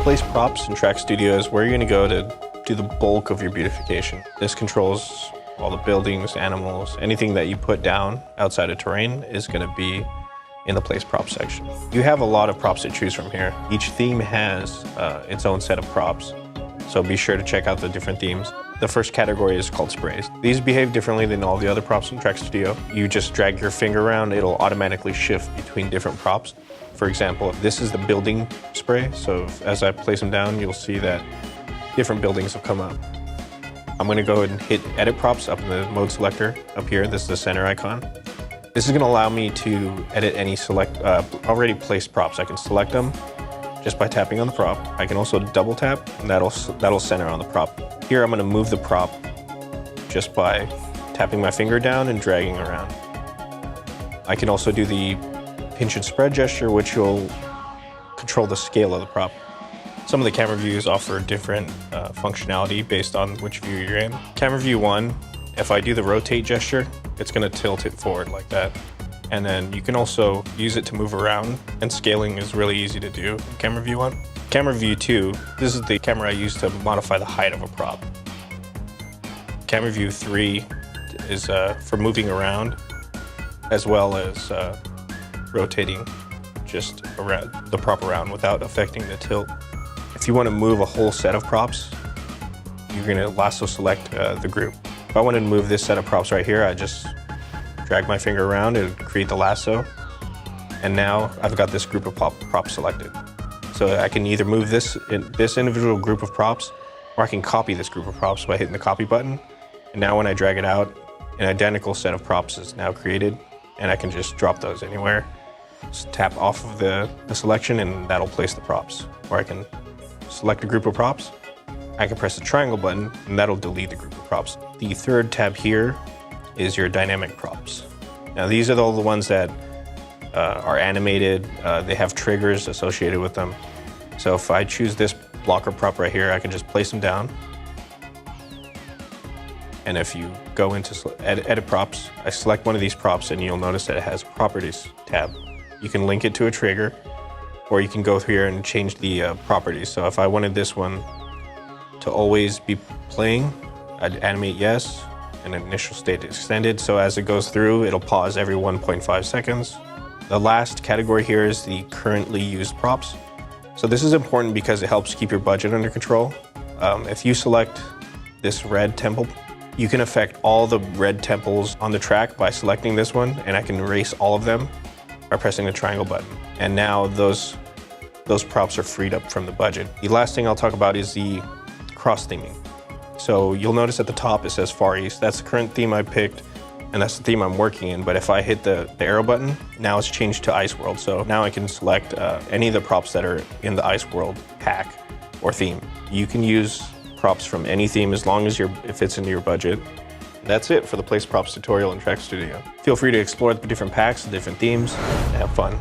Place props in Track Studio is where you're gonna go to do the bulk of your beautification. This controls all the buildings, animals, anything that you put down outside of terrain is gonna be in the Place Props section. You have a lot of props to choose from here. Each theme has its own set of props, so be sure to check out the different themes. The first category is called sprays. These behave differently than all the other props in Track Studio. You just drag your finger around, it'll automatically shift between different props. For example, if this is the building spray, so as I place them down, you'll see that different buildings have come up. I'm gonna go ahead and hit Edit Props up in the mode selector up here. This is the center icon. This is gonna allow me to edit any already placed props. I can select them just by tapping on the prop. I can also double tap, and that'll center on the prop. Here I'm gonna move the prop just by tapping my finger down and dragging around. I can also do the pinch and spread gesture, which will control the scale of the prop. Some of the camera views offer different functionality based on which view you're in. Camera view 1, if I do the rotate gesture, it's gonna tilt it forward like that. And then you can also use it to move around, and scaling is really easy to do in camera view 1. Camera view 2, this is the camera I use to modify the height of a prop. Camera view 3 is for moving around, as well as rotating just around the prop around without affecting the tilt. If you want to move a whole set of props, you're going to lasso select the group. If I wanted to move this set of props right here, I just drag my finger around and create the lasso. And now I've got this group of props selected. So I can either move this individual group of props, or I can copy this group of props by hitting the copy button. And now when I drag it out, an identical set of props is now created, and I can just drop those anywhere. Just tap off of the selection and that'll place the props. Or I can select a group of props, I can press the triangle button and that'll delete the group of props. The third tab here is your dynamic props. Now these are all the ones that are animated, they have triggers associated with them. So if I choose this blocker prop right here, I can just place them down. And if you go into edit props, I select one of these props and you'll notice that it has properties tab. You can link it to a trigger, or you can go through here and change the properties. So if I wanted this one to always be playing, I'd animate yes, and initial state extended. So as it goes through, it'll pause every 1.5 seconds. The last category here is the currently used props. So this is important because it helps keep your budget under control. If you select this red temple, you can affect all the red temples on the track by selecting this one, and I can erase all of them by pressing the triangle button. And now those props are freed up from the budget. The last thing I'll talk about is the cross theming. So you'll notice at the top it says Far East. That's the current theme I picked, and that's the theme I'm working in. But if I hit the arrow button, now it's changed to Ice World. So now I can select any of the props that are in the Ice World pack or theme. You can use props from any theme as long as it fits into your budget. That's it for the Place Props tutorial in Track Studio. Feel free to explore the different packs, the different themes, and have fun.